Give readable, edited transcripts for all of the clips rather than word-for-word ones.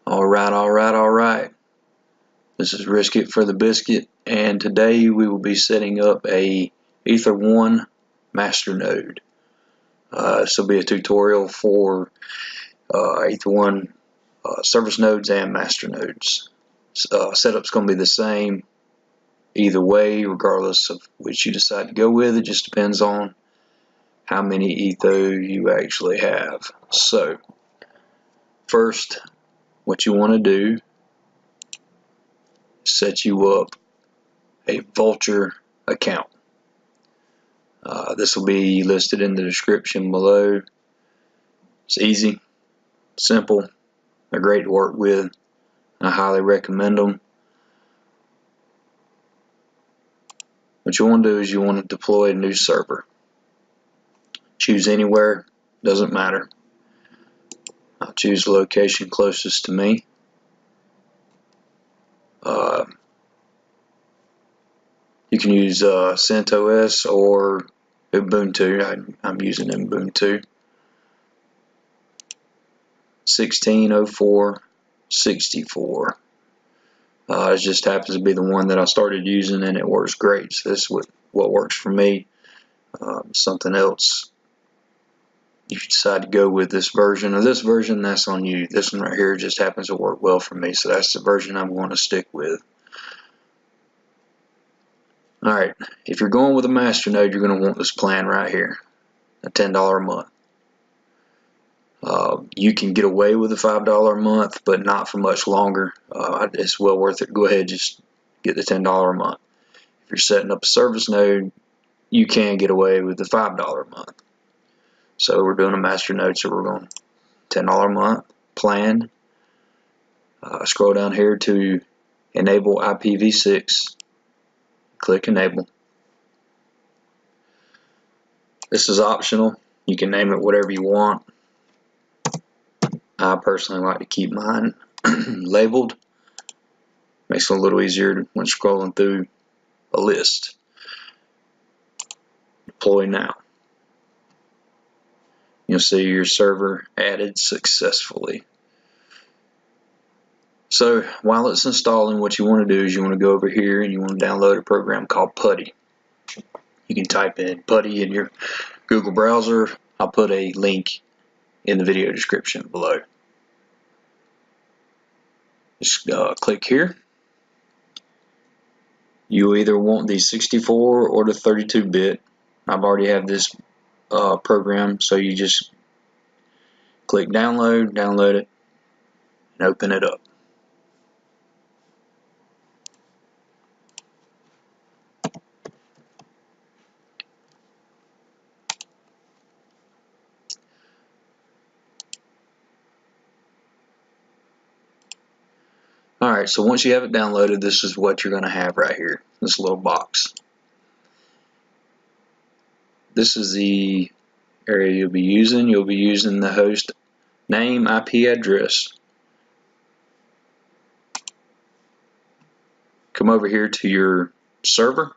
Alright. This is Risk It for the Biscuit, and today we will be setting up a Ether-1 master node. This will be a tutorial for Ether-1 service nodes and master nodes. Setup's going to be the same either way, regardless of which you decide to go with. It just depends on how many ETHO you actually have. So, first, what you want to do is set you up a Vultr account. This will be listed in the description below. It's easy, simple, they're great to work with. I highly recommend them. What you want to do is you want to deploy a new server. Choose anywhere, doesn't matter. I'll choose the location closest to me. You can use CentOS or Ubuntu. I'm using Ubuntu. 16.04.64. It just happens to be the one that I started using, and it works great. So this is what works for me. Something else, if you decide to go with this version or this version, that's on you. This one right here just happens to work well for me, so that's the version I'm going to stick with. Alright, if you're going with a master node, you're going to want this plan right here, a $10 a month. You can get away with a $5 a month, but not for much longer. It's well worth it. Go ahead, just get the $10 a month. If you're setting up a service node, you can get away with the $5 a month. So we're doing a master node, so we're going $10 a month plan. Scroll down here to enable IPv6. Click enable. This is optional. You can name it whatever you want. I personally like to keep mine labeled. Makes it a little easier when scrolling through a list. Deploy now. You'll see your server added successfully. So while it's installing, what you want to do is you want to go over here and you want to download a program called Putty. You can type in Putty in your Google browser. I'll put a link in the video description below. Just click here. You either want the 64 or the 32-bit. I've already have this program, so you just click download, download it, and open it up. Alright, so once you have it downloaded, this is what you're going to have right here, this little box. This is the area you'll be using. You'll be using the host name, IP address. Come over here to your server.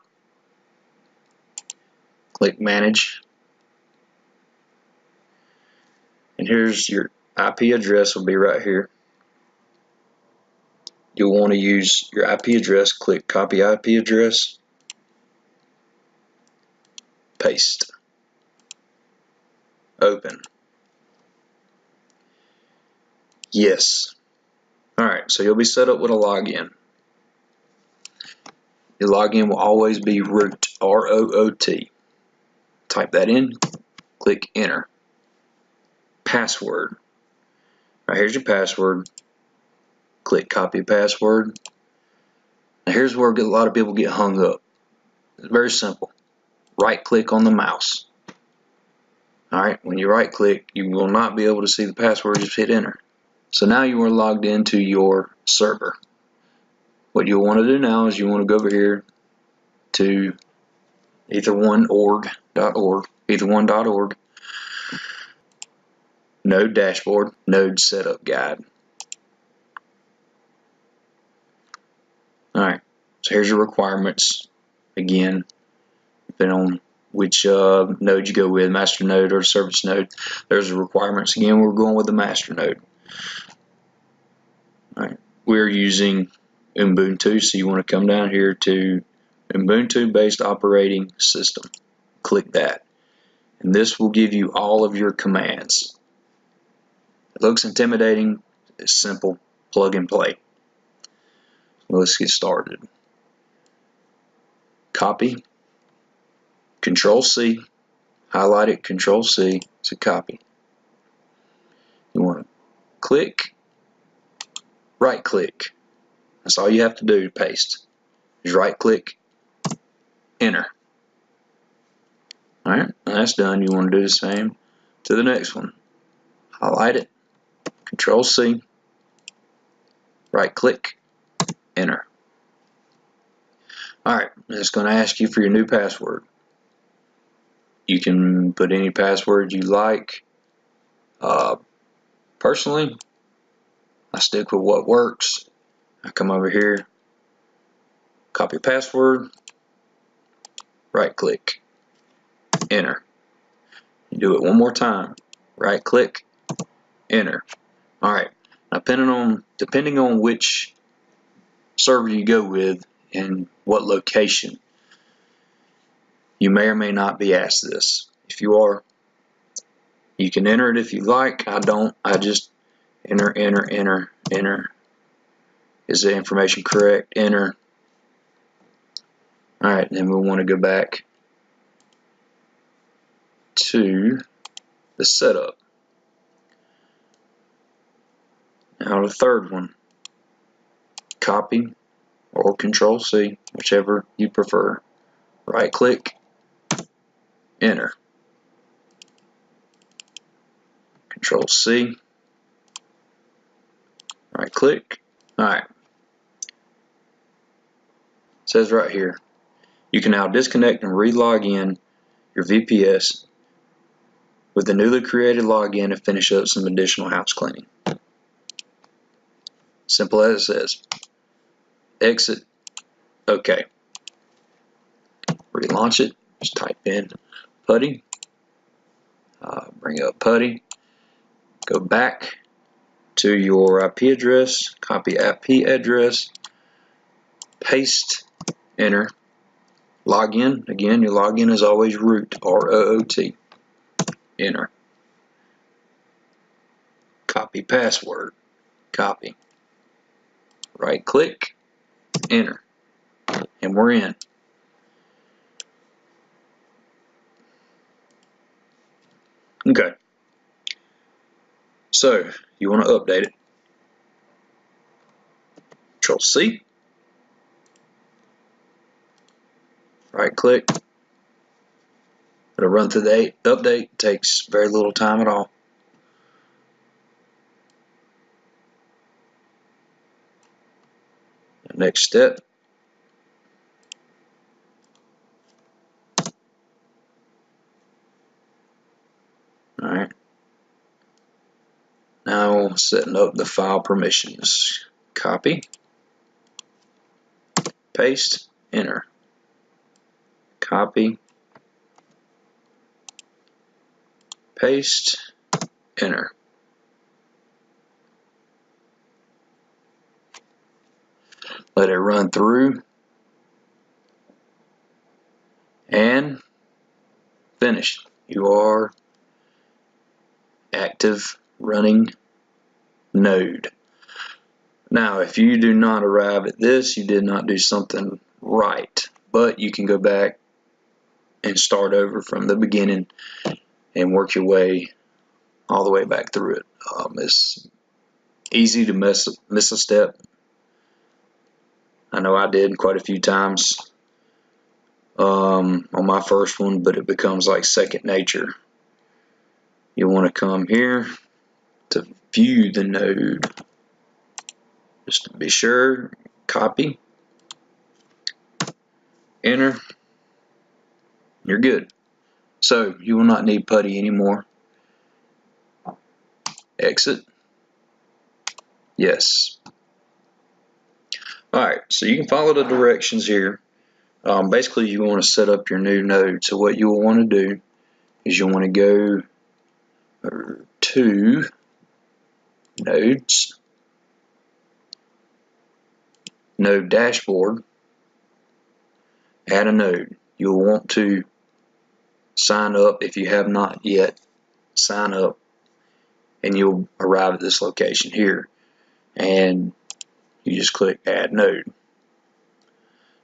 Click manage. And here's your IP address, will be right here. You'll want to use your IP address. Click copy IP address. Paste. Open. Yes. Alright, so you'll be set up with a login. Your login will always be root, R-O-O-T. Type that in. Click enter. Password. Right, here's your password. Click copy password. Now here's where a lot of people get hung up. It's very simple. Right click on the mouse. Alright, when you right click, you will not be able to see the password, just hit enter. So now you are logged into your server. What you'll want to do now is you want to go over here to ether1.org, node dashboard, node setup guide. Alright, so here's your requirements. Again, depending on which node you go with, master node or service node, there's the requirements. Again, we're going with the master node. we're using Ubuntu, so you want to come down here to Ubuntu based operating system. Click that, and this will give you all of your commands. It looks intimidating. It's simple. Plug and play. Let's get started. Copy. Control C. Highlight it. Control C to copy. You want to click. Right click. That's all you have to do to paste. Just right click. Enter. Alright, that's done. You want to do the same to the next one. Highlight it. Control C. Right click. Enter. Alright, it's going to ask you for your new password. You can put any password you like. Personally, I stick with what works. I come over here, copy password, right click, enter. You do it one more time, right click, enter. Alright, now depending on which server you go with and what location, you may or may not be asked this. If you are, you can enter it if you like. I don't. I just enter. Is the information correct? Enter. Alright, then we'll want to go back to the setup. Now the third one. Copy or Control C, whichever you prefer. Right click, enter. Control C, right click. Alright. It says right here, you can now disconnect and re-log in your VPS with the newly created login and finish up some additional house cleaning. Simple as it says. Exit. OK. Relaunch it. Just type in Putty. Bring up Putty. Go back to your IP address. Copy IP address. Paste. Enter. Login. Again, your login is always root. R-O-O-T. Enter. Copy password. Copy. Right click. Enter. And we're in. Okay. So you want to update it. Control C. Right click. It'll run through the update. Takes very little time at all. The next step. Alright. Now setting up the file permissions. Copy. Paste. Enter. Copy. Paste. Enter. Let it run through. And finish. You are active running node. Now, if you do not arrive at this, you did not do something right. But you can go back and start over from the beginning and work your way all the way back through it. It's easy to miss a step. I know I did quite a few times on my first one, but it becomes like second nature. You want to come here to view the node. Just to be sure, copy, enter, you're good. So you will not need Putty anymore. Exit. Yes. Alright, so you can follow the directions here. Basically, you want to set up your new node. So what you'll want to do is you'll want to go to nodes, node dashboard, add a node. You'll want to sign up if you have not yet. Sign up and you'll arrive at this location here, and you just click add node.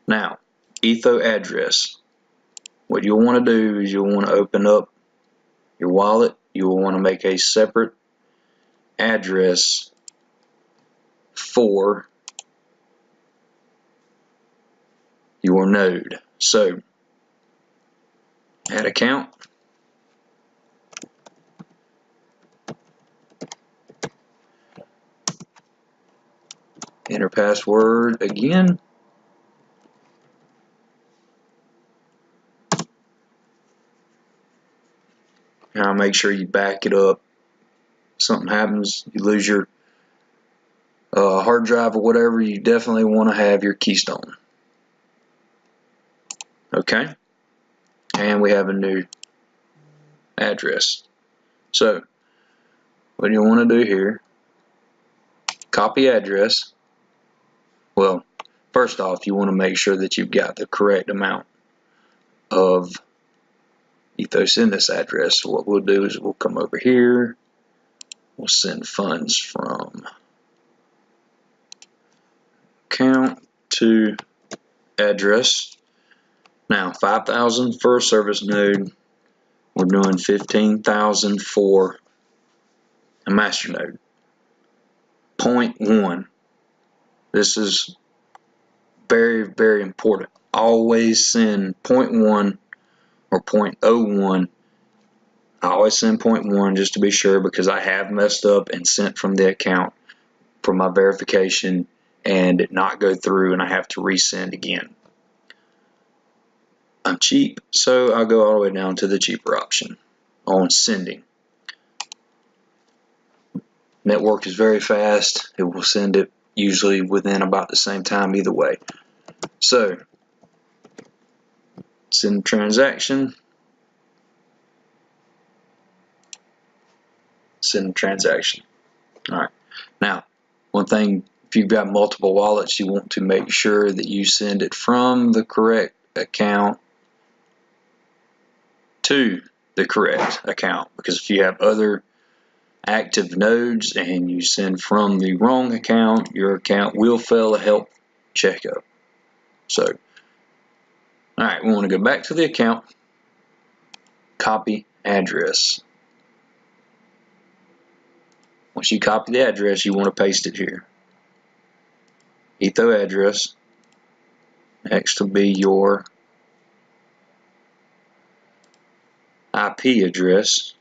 Now, ETHO address. What you'll want to do is you'll want to open up your wallet. You'll want to make a separate address for your node. So, add account. Enter password again. Now make sure you back it up. Something happens, you lose your hard drive or whatever, you definitely want to have your keystone. Okay, and we have a new address. So what you want to do here, copy address. Well, first off, you want to make sure that you've got the correct amount of ethos in this address. So what we'll do is we'll come over here, we'll send funds from account to address. Now 5,000 for a service node. We're doing 15,000 for a master node. 0.1. This is very, very important. Always send 0.1 or 0.01. I always send 0.1 just to be sure, because I have messed up and sent from the account for my verification and it not go through, and I have to resend again. I'm cheap, so I'll go all the way down to the cheaper option on sending. Network is very fast. It will send it usually within about the same time either way. So, send transaction. Send transaction. Alright. Now, one thing, if you've got multiple wallets, you want to make sure that you send it from the correct account to the correct account, because if you have other active nodes and you send from the wrong account, your account will fail a help checkup. So, alright, we want to go back to the account, copy address. Once you copy the address, you want to paste it here. ETHO address. Next will be your IP address.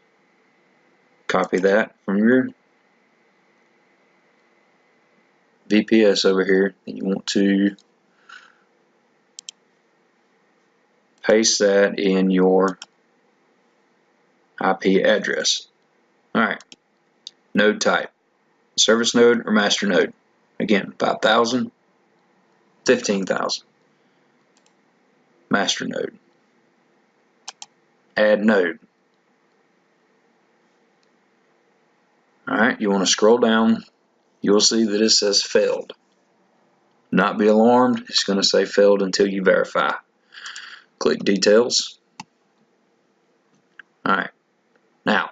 Copy that from your VPS over here. And you want to paste that in your IP address. Alright. Node type. Service node or master node. Again, 5,000, 15,000. Master node. Add node. Alright, you want to scroll down. You'll see that it says failed. Not be alarmed, it's going to say failed until you verify. Click details. Alright, now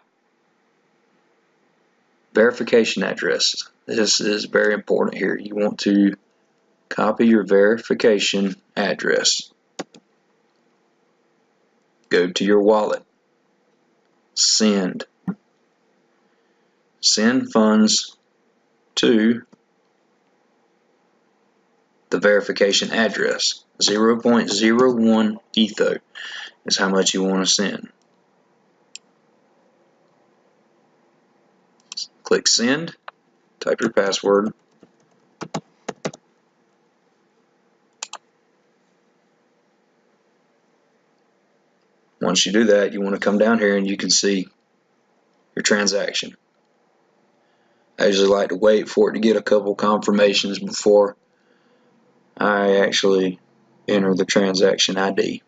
verification address. This is very important here. You want to copy your verification address. Go to your wallet. Send. Send funds to the verification address. 0.01 ETHO is how much you want to send. Click send. Type your password. Once you do that, you want to come down here and you can see your transaction. I usually like to wait for it to get a couple confirmations before I actually enter the transaction ID.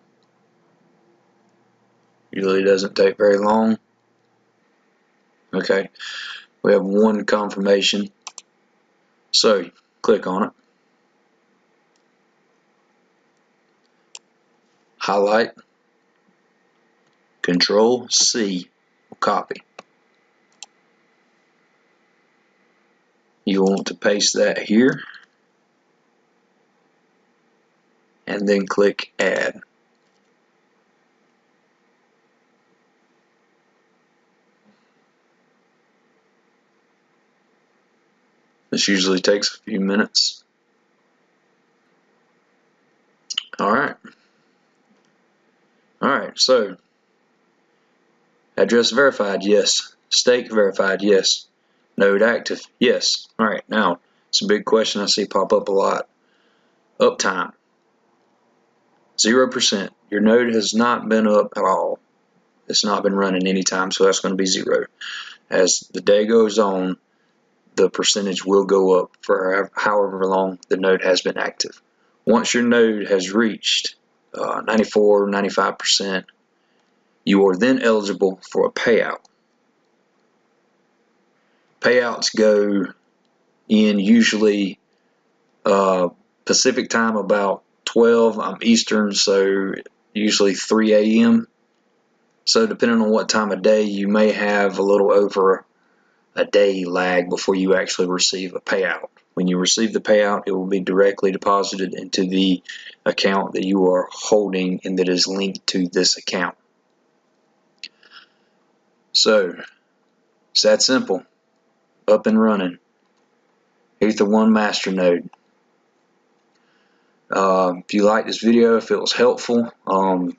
Usually doesn't take very long. Okay, we have one confirmation. So click on it. highlight, Control C, copy. You want to paste that here and then click Add. This usually takes a few minutes. Alright, so address verified, yes. Stake verified, yes. Node active, yes. Alright, now it's a big question I see pop up a lot. Uptime, 0%. Your node has not been up at all. It's not been running any time, so that's going to be 0. As the day goes on, the percentage will go up for however long the node has been active. Once your node has reached 94, 95%, you are then eligible for a payout. Payouts go in usually Pacific time about 12. I'm Eastern, so usually 3 a.m. So depending on what time of day, you may have a little over a day lag before you actually receive a payout. When you receive the payout, it will be directly deposited into the account that you are holding and that is linked to this account. So it's that simple. Up and running. Ether-1 masternode. If you like this video, if it was helpful, I'll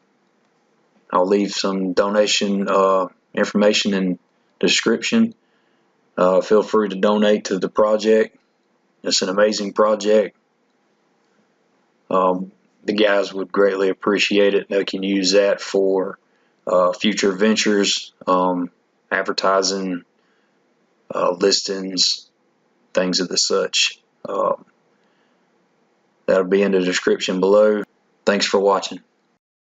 leave some donation information in the description. Feel free to donate to the project. It's an amazing project. The guys would greatly appreciate it. They can use that for future ventures, advertising, listings, things of the such. That'll be in the description below. Thanks for watching.